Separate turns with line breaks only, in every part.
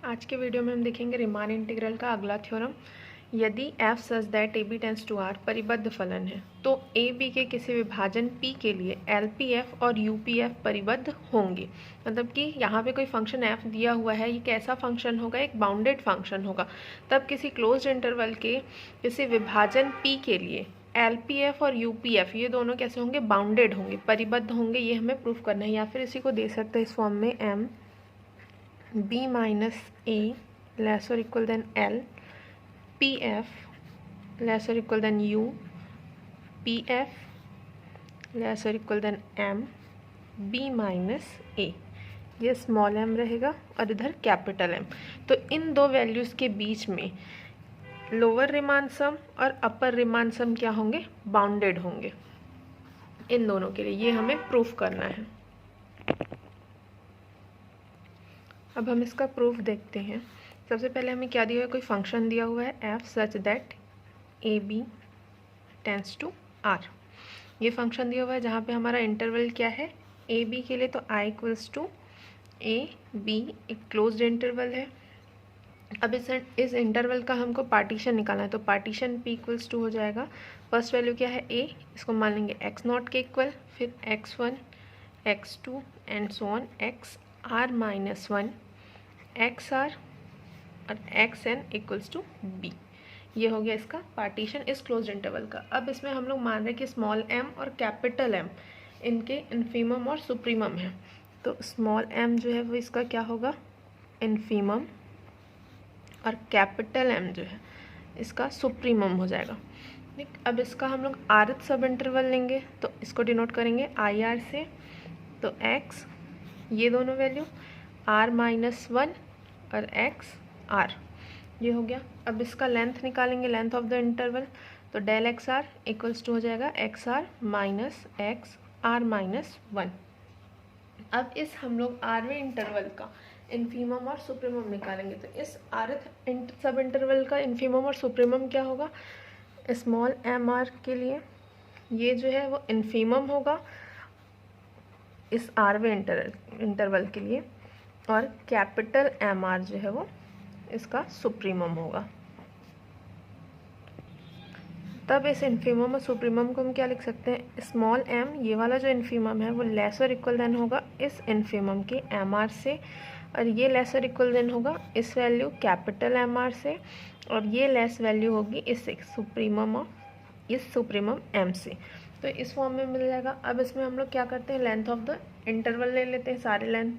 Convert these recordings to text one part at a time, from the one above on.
आज के वीडियो में हम देखेंगे रीमान इंटीग्रल का अगला थ्योरम। यदि f such that A B tends to r परिबद्ध फलन है तो ए बी के किसी विभाजन p के लिए LPF और UPF परिबद्ध होंगे। मतलब कि यहाँ पे कोई फंक्शन f दिया हुआ है, ये कैसा फंक्शन होगा, एक बाउंडेड फंक्शन होगा। तब किसी क्लोज्ड इंटरवल के किसी विभाजन p के लिए LPF और UPF ये दोनों कैसे होंगे, बाउंडेड होंगे, परिबद्ध होंगे। ये हमें प्रूफ करना है, या फिर इसी को दे सकते हैं इस फॉर्म में m b minus a less or equal than L, PF less or equal than U, PF less or equal than M, b minus a। ये स्मॉल m रहेगा और इधर कैपिटल M। तो इन दो वैल्यूज़ के बीच में लोअर रिमान सम और अपर Riemann सम क्या होंगे, बाउंडेड होंगे। इन दोनों के लिए ये हमें प्रूफ करना है। अब हम इसका प्रूफ देखते हैं। सबसे पहले हमें क्या दिया हुआ है, कोई फंक्शन दिया हुआ है f such that A B tends to r। ये फंक्शन दिया हुआ है जहाँ पे हमारा इंटरवल क्या है, ए बी के लिए तो i equals to A B, एक क्लोज्ड इंटरवल है। अब इस इंटरवल का हमको पार्टीशन निकालना है, तो पार्टीशन p इक्वल्स टू हो जाएगा। फर्स्ट वैल्यू क्या है a, इसको मान लेंगे x0 के इक्वल, फिर x1 x2 and so on xr minus 1 xr और xn इक्वल्स टू b। ये हो गया इसका पार्टीशन इस क्लोज्ड इंटरवल का। अब इसमें हम लोग मान रहे हैं कि स्मॉल m और कैपिटल M इनके इन्फीमम और सुप्रीमम है। तो स्मॉल m जो है वो इसका क्या होगा, इन्फीमम, और कैपिटल M जो है इसका सुप्रीमम हो जाएगा। ठीक, अब इसका हम लोग rth सब इंटरवल लेंगे तो इसको डिनोट करेंगे IR से। तो x, ये दोनों वैल्यू r माइनस 1 और x r, ये हो गया। अब इसका लेंथ निकालेंगे, लेंथ ऑफ द इंटरवल, तो del x r equals to हो जाएगा x r minus x r minus 1। अब इस हम लोग आरवें इंटरवल का इन्फीमम और सुप्रीमम निकालेंगे। तो इस rth सब इंटरवल का इन्फीमम और सुप्रीमम क्या होगा, स्मॉल एम आर के लिए ये जो है वो इन्फीमम होगा इस आरवे इंटरवल के लिए, और कैपिटल एम आर जो है वो इसका सुप्रीमम होगा। तब इस इन्फीमम और सुप्रीमम को हम क्या लिख सकते हैं, स्मॉल m, ये वाला जो इन्फीमम है वो लेस और इक्वल देन होगा इस इन्फीमम के एम आर से, और ये लेस और इक्वल देन होगा इस वैल्यू कैपिटल एम आर से, और ये लेस वैल्यू होगी इस सुप्रीमम m से। तो इस फॉर्म में मिल जाएगा। अब इसमें हम लोग क्या करते हैं, लेंथ ऑफ द इंटरवल ले लेते हैं, सारे लेंथ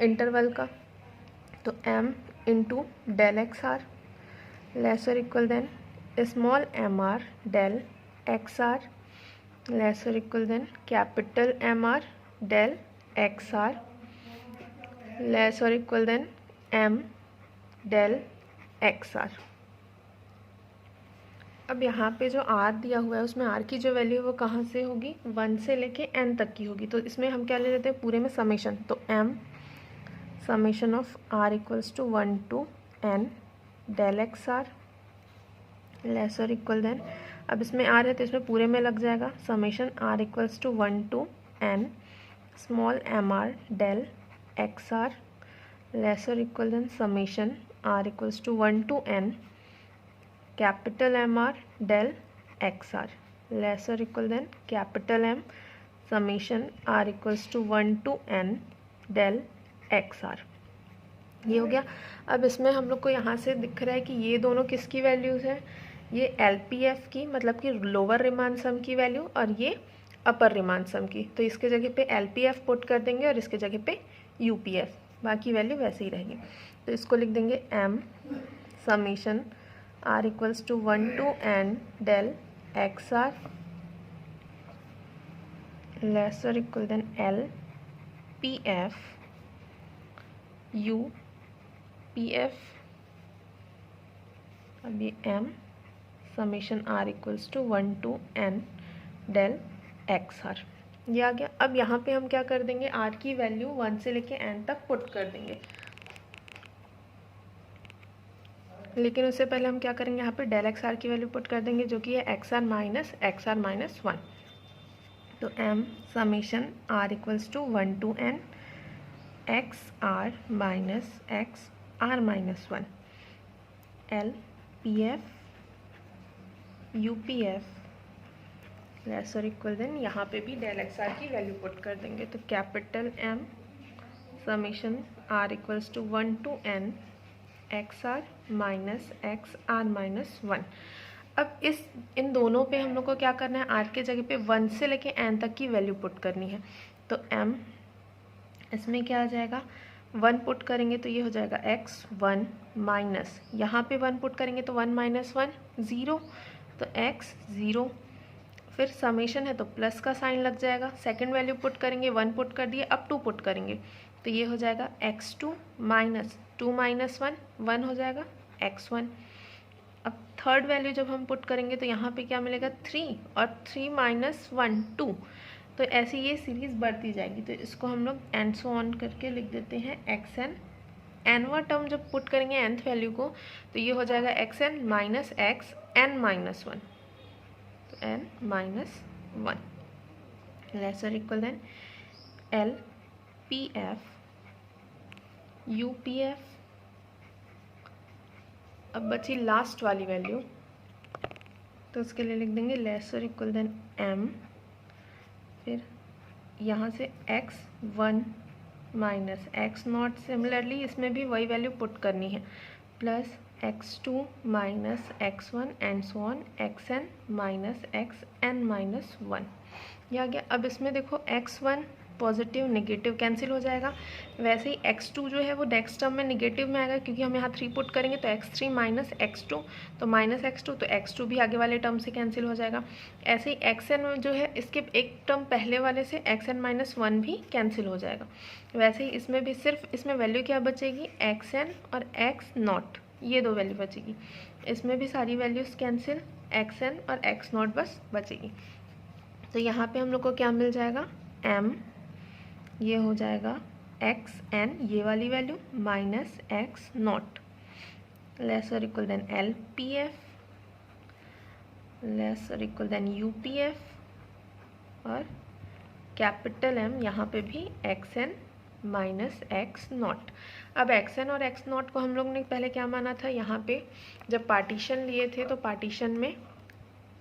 इंटरवल का। तो m into del x r less और equal than small M r del x r less और equal than capital M r del x r less और equal than m del x r. अब यहाँ पे जो r दिया हुआ है उसमें r की जो वैल्यू है वो कहाँ से होगी, 1 से लेके n तक की होगी। तो इसमें हम क्या ले लेते हैं, पूरे में समेशन, तो m summation of r equals to 1 to n del x r less और इक्वल देन, अब इसमें r है तो इसमें पूरे में लग जाएगा, summation r equals to 1 to n small M r del x r less और equal than summation r equals to 1 to n capital M r del x r less और equal than capital M summation r equals to 1 to n del x r. ये हो गया। अब इसमें हम लोग को यहाँ से दिख रहा है कि ये दोनों किसकी वैल्यूज़ हैं, ये LPF की, मतलब कि लोअर रिमान सम की वैल्यू, और ये अपर रिमान सम की। तो इसके जगह पे LPF पुट कर देंगे और इसके जगह पे UPF, बाकी वैल्यू वैसे ही रहेगी। तो इसको लिख देंगे m summation r equals to 1 to n del x r less और इक्वल देन LPF UPF, अब ये m summation r equals to 1 to n del x r, ये आ गया। अब यहाँ पे हम क्या कर देंगे, r की वैल्यू 1 से लेके n तक पुट कर देंगे, लेकिन उससे पहले हम क्या करेंगे, यहाँ पे डेल एक्स आर की वैल्यू पुट कर देंगे जो कि है एक्स आर माइनस 1। तो m summation r equals to 1 to n x r minus x r minus one, L P F U P F less और इक्वल देन यहाँ पे भी डेल एक्स आर की वैल्यू पुट कर देंगे। तो capital M summation r equals to 1 to n x r minus x r minus one. अब इन दोनों पे हम लोग को क्या करना है, आर के जगह पे 1 से लेके n तक की वैल्यू पुट करनी है। तो m इसमें क्या आ जाएगा, 1 पुट करेंगे तो ये हो जाएगा x1 माइनस, यहाँ पे 1 पुट करेंगे तो 1 माइनस 1 0, तो x 0, फिर समेशन है तो प्लस का साइन लग जाएगा। सेकंड वैल्यू पुट करेंगे, 1 पुट कर दिए, अब 2 पुट करेंगे तो ये हो जाएगा x2 माइनस 2 माइनस 1 1 हो जाएगा x1। अब थर्ड वैल्यू जब हम पुट करेंगे तो यहाँ पे क्या मिलेगा 3 और 3 माइनस 1 2, तो ऐसे ये सीरीज़ बढ़ती जाएगी। तो इसको हम लोग एंड सो ऑन करके लिख देते हैं xn। एनवा टर्म जब पुट करेंगे nth वैल्यू को तो ये हो जाएगा xn minus x n minus one, तो n minus one lesser equal than L P F U P F. अब बची लास्ट वाली वैल्यू, तो उसके लिए लिख देंगे लेसर इक्वल देन m, फिर यहाँ से x1 minus x not, similarly इसमें भी वही वैल्यू पुट करनी है, plus x2 minus x1 and so on xn minus xn minus one. ये आ गया। अब इसमें देखो x1 पॉजिटिव नेगेटिव कैंसिल हो जाएगा, वैसे ही x2 जो है वो नेक्स्ट टर्म में नेगेटिव में आएगा क्योंकि हम यहाँ 3 पुट करेंगे, तो x3 माइनस x2, तो माइनस x2, तो x2 भी आगे वाले टर्म से कैंसिल हो जाएगा। ऐसे ही xn जो है इसके एक टर्म पहले वाले से xn माइनस वन भी कैंसिल हो जाएगा। वैसे ही इसमें भी सिर्फ इसमें वैल्यू क्या बचेगी, xn और x नॉट, ये दो वैल्यू बचेगी। इसमें भी सारी वैल्यूज़ कैंसिल, xn और x नॉट बस बचेगी। तो यहाँ पे हम लोग को क्या मिल जाएगा, m, ये हो जाएगा xn ये वाली value minus x not lesser equal than L P F lesser equal than U P F, और कैपिटल M यहाँ पे भी xn माइनस x नॉट। अब xn और x नॉट को हम लोग ने पहले क्या माना था, यहाँ पे जब पार्टीशन लिए थे तो पार्टीशन में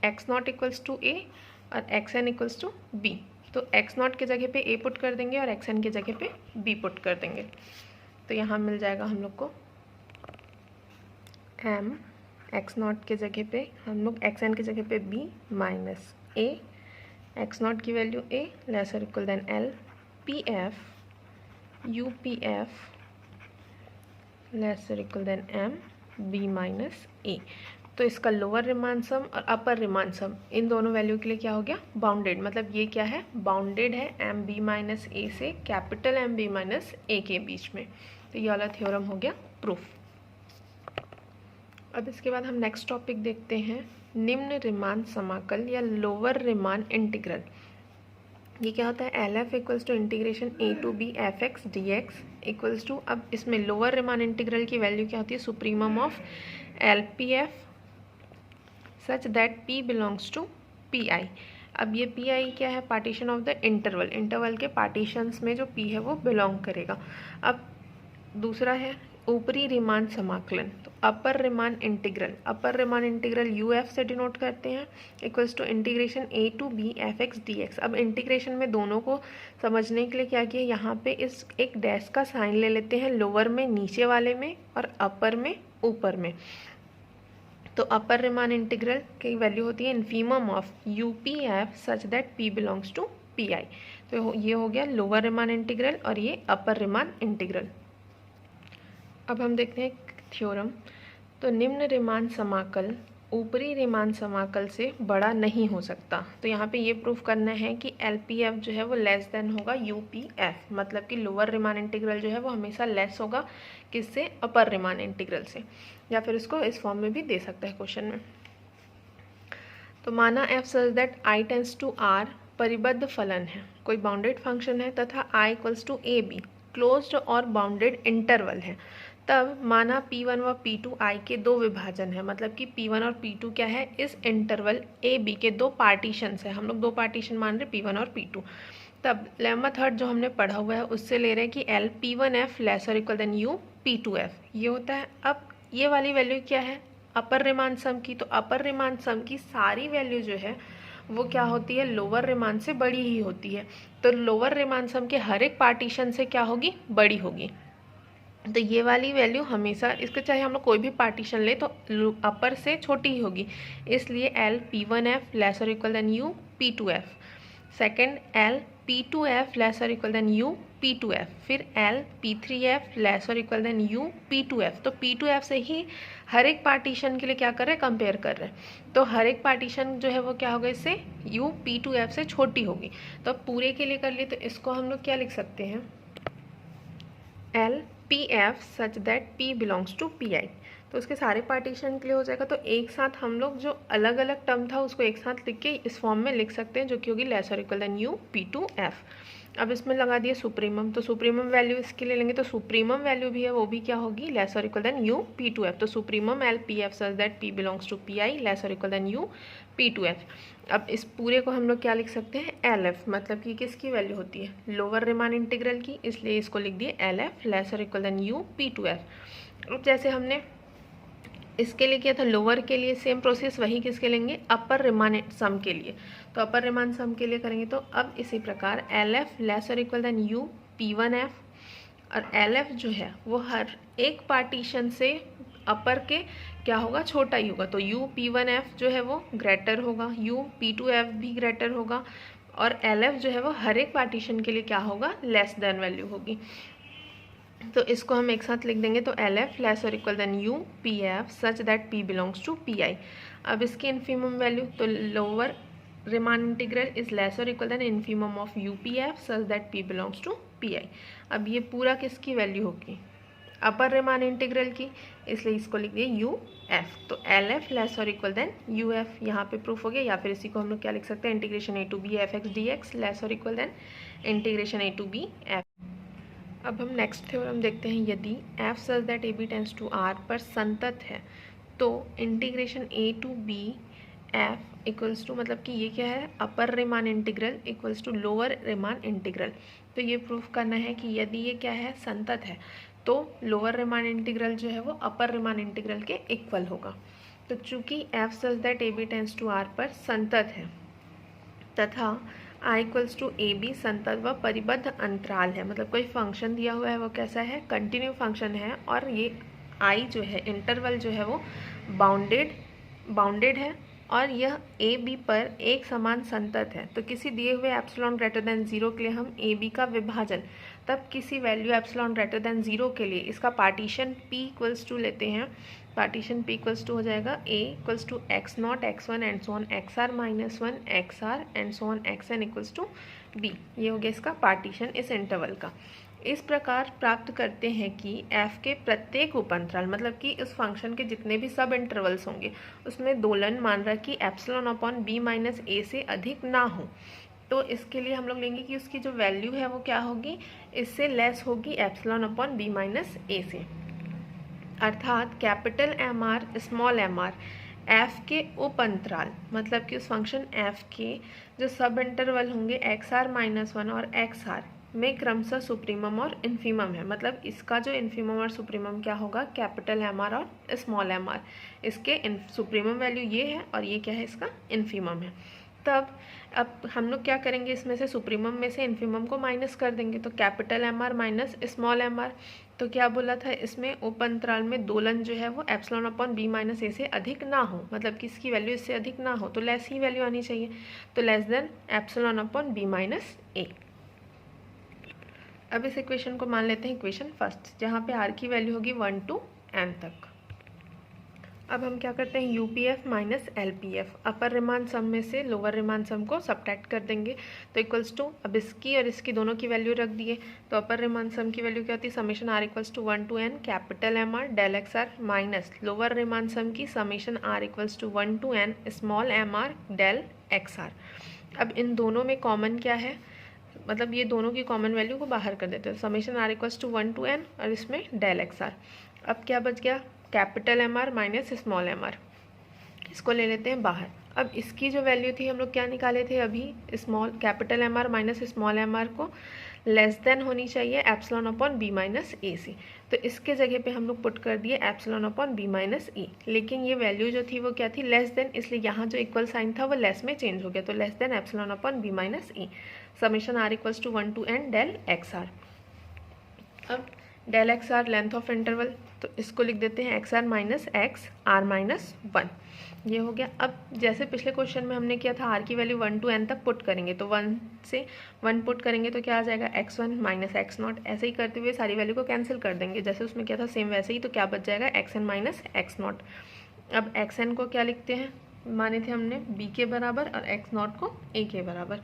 x not equals to a और xn इक्वल्स टू b, तो x नॉट के जगह पे a पुट कर देंगे और xn के जगह पे b पुट कर देंगे। तो यहाँ मिल जाएगा हम लोग को m, x नॉट के जगह पे हम लोग xn के जगह पे b minus a, x not की value a lesser equal than l p F U P F lesser equal than m b minus a। तो इसका लोअर रिमान सम और अपर रिमान सम इन दोनों वैल्यू के लिए क्या हो गया, बाउंडेड, मतलब ये क्या है, बाउंडेड है एम बी माइनस ए से कैपिटल एम बी माइनस ए के बीच में। तो ये वाला थ्योरम हो गया प्रूफ। अब इसके बाद हम नेक्स्ट टॉपिक देखते हैं, निम्न रिमान समाकल या लोअर रिमान इंटीग्रल। ये क्या होता है, L F equals to integration A to B F x d x equals to, अब इसमें लोअर रिमान इंटीग्रल की वैल्यू क्या होती है, supremum of L P F such that p belongs to P I. अब ये पी आई क्या है, partition of the interval, interval के पार्टीशंस में जो p है वो बिलोंग करेगा। अब दूसरा है ऊपरी रिमान समाकलन, तो upper Riemann integral, upper Riemann integral U F से डिनोट करते हैं equals to integration A to B F x d x. अब इंटीग्रेशन में दोनों को समझने के लिए क्या किया, यहाँ पे इस एक डैश का साइन ले लेते हैं, लोअर में नीचे वाले में और अपर में ऊपर में। तो अपर रिमान इंटीग्रल की वैल्यू होती है infimum of U P F such that P belongs to P I. तो ये हो गया लोअर रिमान इंटीग्रल और ये अपर रिमान इंटीग्रल। अब हम देखते हैं थ्योरम। तो निम्न रिमान समाकल ऊपरी रिमान समाकल से बड़ा नहीं हो सकता। तो यहाँ पे ये प्रूफ करना है कि एल पी एफ जो है वो लेस देन होगा यू पी एफ, मतलब कि लोअर रिमान इंटीग्रल जो है वो हमेशा लेस होगा किससे, अपर रिमान इंटीग्रल से, या फिर इसको इस फॉर्म में भी दे सकता है क्वेश्चन में। तो माना f such that I tends to R परिबद्ध फलन है, कोई बाउंडेड फंक्शन है तथा I equals to A b closed और बाउंडेड इंटरवल है। तब माना P1 व P2 I के दो विभाजन है, मतलब कि P1 और P2 क्या है, इस इंटरवल A B के दो पार्टीशंस है। हम लोग दो पार्टीशन मान रहे P1 और P2। तब लेम्मा थर्ड जो हमने पढ़ा हुआ है उससे ले रहे हैं कि एल P1F लेस और इक्वल देन यू P2F, ये होता है। अब ये वाली वैल्यू क्या है, अपर रिमान सम की, तो अपर रिमान सम की सारी वैल्यू जो है वो क्या होती है, लोअर रिमान से बड़ी ही होती है। तो लोअर रिमान सम के हर एक पार्टीशन से क्या होगी, बड़ी होगी। तो ये वाली वैल्यू हमेशा, इसके चाहे हम लोग कोई भी पार्टीशन ले तो अपर से छोटी ही होगी, इसलिए एल P1F लेस और equal than U P2F। Second L P2F less और इक्वल देन यू P2F, फिर एल P3F लेस और इक्वल देन यू P2F। तो P2F से ही हर एक पार्टीशन के लिए क्या कर रहे हैं, कंपेयर कर रहे हैं। तो हर एक पार्टीशन जो है वो क्या होगा, इससे यू P2F से छोटी होगी। तो अब पूरे के लिए कर लिए तो इसको हम लोग क्या लिख सकते हैं, L Pf such that P belongs to Pi। तो उसके सारे पार्टीशन के लिए हो जाएगा। तो एक साथ हम लोग जो अलग अलग टर्म था उसको एक साथ लिख के इस फॉर्म में लिख सकते हैं, जो कि होगी लेस और इक्वल देन यू P2F। अब इसमें लगा दिए सुप्रीमम, तो सुप्रीमम वैल्यू इसके लिए लेंगे तो सुप्रीमम वैल्यू भी है वो भी क्या होगी, लेस और इक्वल देन यू P2F। तो supremum L Pf such that P belongs to Pi less और इक्वल देन यू P2F। अब इस पूरे को हम लोग क्या लिख सकते हैं, LF, मतलब कि किसकी वैल्यू होती है, लोअर रिमान इंटीग्रल की, इसलिए इसको लिख दिए LF लेस और इक्वल देन यू P2F। अब जैसे हमने इसके लिए किया था लोअर के लिए, सेम प्रोसेस वही किसके लेंगे, अपर रिमान सम के लिए। तो अपर रिमान सम के लिए करेंगे तो अब इसी प्रकार LF लेस और इक्वल देन यू P1F, और LF जो है वो हर एक पार्टीशन से अपर के क्या होगा, छोटा ही होगा। तो यू P1F जो है वो ग्रेटर होगा, यू P2F भी ग्रेटर होगा, और LF जो है वो हर एक पार्टीशन के लिए क्या होगा, लेस देन वैल्यू होगी। तो इसको हम एक साथ लिख देंगे तो LF लेस और equal than u PF such that P belongs to Pi। अब इसकी इन्फीमम वैल्यू, तो lower Riemann integral is less और equal than infimum of u PF such that P belongs to Pi। अब ये पूरा किसकी value होगी, अपर रिमान इंटीग्रल की, इसलिए इसको लिख दिए UF। तो LF लेस और इक्वल देन UF यहाँ पे प्रूफ हो गया। या फिर इसी को हम लोग क्या लिख सकते हैं, integration A to B fx dx less और equal than integration A to B f। अब हम नेक्स्ट थ्योरम देखते हैं। यदि f such that AB tends to R पर संतत है तो integration A to B f equals to, मतलब कि ये क्या है, upper Riemann integral equals to lower Riemann integral. तो ये प्रूफ करना है कि यदि ये क्या है, संतत है, तो लोअर रिमान इंटीग्रल जो है वो अपर रिमान इंटीग्रल के इक्वल होगा। तो चूंकि f such that AB tends to R पर संतत है तथा I इक्वल्स टू AB संतत व परिबद्ध अंतराल है, मतलब कोई फंक्शन दिया हुआ है वो कैसा है, कंटिन्यू फंक्शन है, और ये I जो है, इंटरवल जो है वो बाउंडेड है, और यह AB पर एक समान संतत है। तो किसी दिए हुए एप्सिलॉन ग्रेटर देन 0 के लिए हम AB का विभाजन, तब किसी वैल्यू एप्सिलॉन ग्रेटर देन 0 के लिए इसका पार्टीशन P इक्वल्स टू लेते हैं। पार्टीशन P इक्वल्स टू हो जाएगा A equals to x0 x1 and so on xr minus 1 xr and so on xn equals to B। ये हो गया इसका पार्टीशन इस इंटरवल का। इस प्रकार प्राप्त करते हैं कि f के प्रत्येक उपअंतराल, मतलब कि इस फंक्शन के जितने भी सब इंटरवल्स होंगे उसमें दोलन मान रहा कि epsilon upon B minus A से अधिक ना हो। तो इसके लिए हम लोग लेंगे कि उसकी जो वैल्यू है वो क्या होगी, इससे लेस होगी epsilon upon B minus A से। अर्थात capital MR small mr f के उप अंतराल, मतलब कि उस फंक्शन f के जो सब इंटरवल होंगे xr माइनस 1 और xr में क्रमशः सुप्रीमम और इन्फीमम है। मतलब इसका जो इन्फीमम और सुप्रीमम क्या होगा, कैपिटल MR और स्मॉल mr। इसके सुप्रीमम वैल्यू ये है और ये क्या है, इसका इन्फीमम है। तब अब हम लोग क्या करेंगे, इसमें से सुप्रीमम में से इन्फीमम को माइनस कर देंगे। तो capital MR minus small mr, तो क्या बोला था, इसमें उप अंतराल में दोलन जो है वो epsilon upon B minus A से अधिक ना हो, मतलब कि इसकी वैल्यू इससे अधिक ना हो, तो लेस ही वैल्यू आनी चाहिए। तो less than epsilon upon B minus A। अब इस इक्वेशन को मान लेते हैं इक्वेशन फर्स्ट, जहाँ पे R की वैल्यू होगी 1 to n तक। अब हम क्या करते हैं, UPF माइनस LPF, अपर रिमान सम में से लोअर रिमान सम को सब्ट्रैक्ट कर देंगे। तो इक्वल्स टू, अब इसकी और इसकी दोनों की वैल्यू रख दिए। तो अपर रिमान सम की वैल्यू क्या होती है, summation R equals to 1 to n capital MR del XR minus lower Riemann sum की summation R equals to 1 to n small MR del XR। अब इन दोनों में कॉमन क्या है, मतलब ये दोनों की कॉमन वैल्यू को बाहर कर देते हैं। Summation R equals to 1 to n और इसमें डेल XR। अब क्या बच गया, capital MR minus small MR, इसको ले लेते हैं बाहर। अब इसकी जो वैल्यू थी हम लोग क्या निकाले थे अभी, small capital M r minus small M r को लेस देन होनी चाहिए epsilon upon B minus A से। तो इसके जगह पे हम लोग पुट कर दिए एप्सिलॉन अपॉन बी माइनस ए, लेकिन ये वैल्यू जो थी वो क्या थी, लेस देन, इसलिए यहाँ जो इक्वल साइन था वो लेस में चेंज हो गया, तो less than epsilon upon B minus a. Summation r equals to 1 to n del x r. अब del x r length of interval, तो इसको लिख देते हैं x r minus x r minus 1, ये हो गया। अब जैसे पिछले क्वेश्चन में हमने किया था आर की वैल्यू 1 to n तक पुट करेंगे, तो 1 से 1 पुट करेंगे तो क्या आ जाएगा x1 माइनस एक्स नॉट। ऐसे ही करते हुए सारी वैल्यू को कैंसिल कर देंगे, जैसे उसमें क्या था सेम वैसे ही, तो क्या बच जाएगा xn माइनस एक्स नॉट। अब xn को क्या लिखते हैं, माने थे हमने b के बराबर और x नॉट को a के बराबर,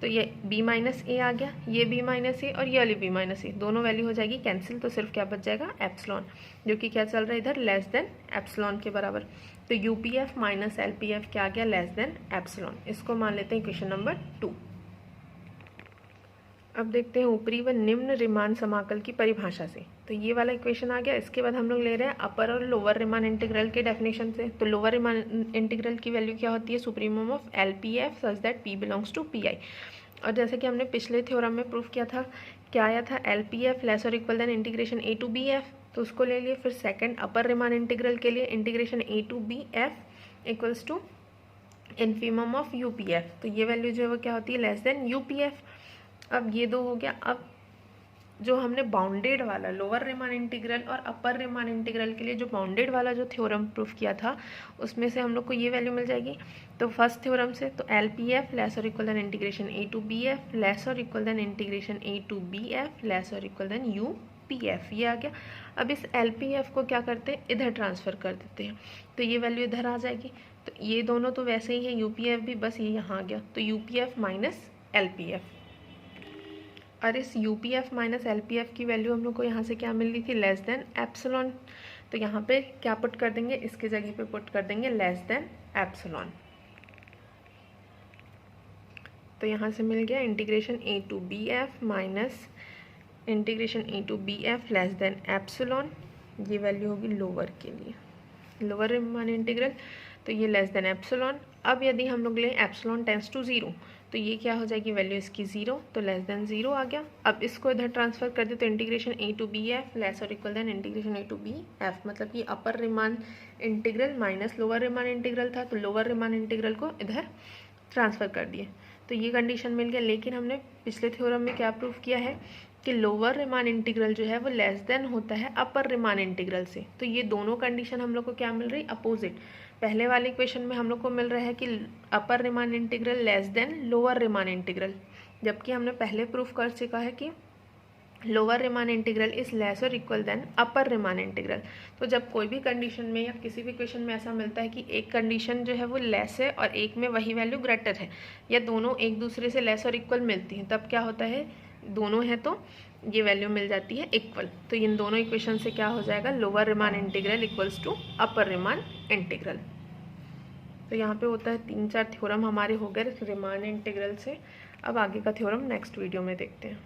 तो ये b माइनस ए आ गया, ये b माइनस ए और ये वाली b माइनस ए, दोनों वैल्यू हो जाएगी कैंसिल, तो सिर्फ क्या बच जाएगा एप्सिलॉन, जो कि क्या चल रहा है इधर लेस देन एप्सिलॉन के बराबर। तो यूपीएफ माइनस एलपीएफ क्या आ गया, लेस देन एप्सिलॉन। इसको मान लेते हैं इक्वेशन नंबर 2। अब देखते हैं ऊपरी व निम्न रीमान समाकल की परिभाषा से। तो ये वाला इक्वेशन आ गया। इसके बाद हम लोग ले रहे हैं अपर और लोअर रीमान इंटीग्रल के डेफिनेशन से। तो लोअर रीमान इंटीग्रल की वैल्यू क्या होती है, supremum of LPF such that P belongs to PI. और जैसे कि हमने पिछले थ्योरम में प्रूफ किया था, क्या आया था, एलपीएफ लेस और equal than integration A to B F, तो उसको ले लिए। फिर सेकंड अपर रीमान इंटीग्रल के लिए integration A to B F equals to infimum of UPF, तो ये वैल्यू जो है वो क्या होती है, लेस देन यूपीएफ। अब ये दो हो गया। अब जो हमने बाउंडेड वाला लोअर रीमान इंटीग्रल और अपर रीमान इंटीग्रल के लिए जो बाउंडेड वाला जो थ्योरम प्रूफ किया था, उसमें से हम लोग को ये वैल्यू मिल जाएगी। तो फर्स्ट थ्योरम से, तो एल पी एफ लेस और equal than integration A to B F less और equal than integration A to B F less और equal than U P f, ये आ गया। अब इस एल पी एफ को क्या करते हैं, इधर ट्रांसफ़र कर देते हैं, तो ये वैल्यू इधर आ जाएगी। तो ये दोनों तो वैसे ही है, यू पी एफ भी, बस ये यहाँ आ गया, तो U P F minus L P F. और इस U P F minus L P F की वैल्यू हम लोग को यहाँ से क्या मिल रही थी, लेस देन एप्सिलॉन। तो यहाँ पे क्या पुट कर देंगे, इसके जगह पे पुट कर देंगे लेस देन एप्सिलॉन। तो यहाँ से मिल गया integration A to B F minus integration A to B F less than epsilon, ये वैल्यू होगी लोअर के लिए, लोअर रीमान इंटीग्रल, तो ये लेस देन एप्सिलॉन। अब यदि हम लोग लें एप्सिलॉन टेंड्स टू 0, तो ये क्या हो जाएगी, वैल्यू इसकी 0, तो लेस देन 0 आ गया। अब इसको इधर ट्रांसफर कर दे, तो integration A to B F less और equal than integration A to B f, मतलब कि upper Riemann integral minus lower Riemann integral था, तो लोअर रीमान इंटीग्रल को इधर ट्रांसफ़र कर दिए, तो ये कंडीशन मिल गया। लेकिन हमने पिछले थ्योरम में क्या प्रूफ किया है कि लोअर रीमान इंटीग्रल जो है वो लेस देन होता है अपर रीमान इंटीग्रल से, तो ये दोनों कंडीशन हम लोग को क्या मिल रही, अपोजिट। पहले वाले इक्वेशन में हम लोग को मिल रहा है कि upper Riemann integral less than lower Riemann integral, जबकि हमने पहले प्रूफ कर चुका है कि lower Riemann integral is less और equal than upper Riemann integral. तो जब कोई भी कंडीशन में या किसी भी क्वेश्चन में ऐसा मिलता है कि एक कंडीशन जो है वो लेस है और एक में वही वैल्यू ग्रेटर है, या दोनों एक दूसरे से लेस और इक्वल मिलती हैं, तब क्या होता है, दोनों है तो ये वैल्यू मिल जाती है इक्वल। तो इन दोनों इक्वेशन से क्या हो जाएगा, lower Riemann integral equals to upper Riemann integral. तो यहाँ पे होता है 3-4 थ्योरम हमारे हो गए रीमान इंटीग्रल से। अब आगे का थ्योरम नेक्स्ट वीडियो में देखते हैं।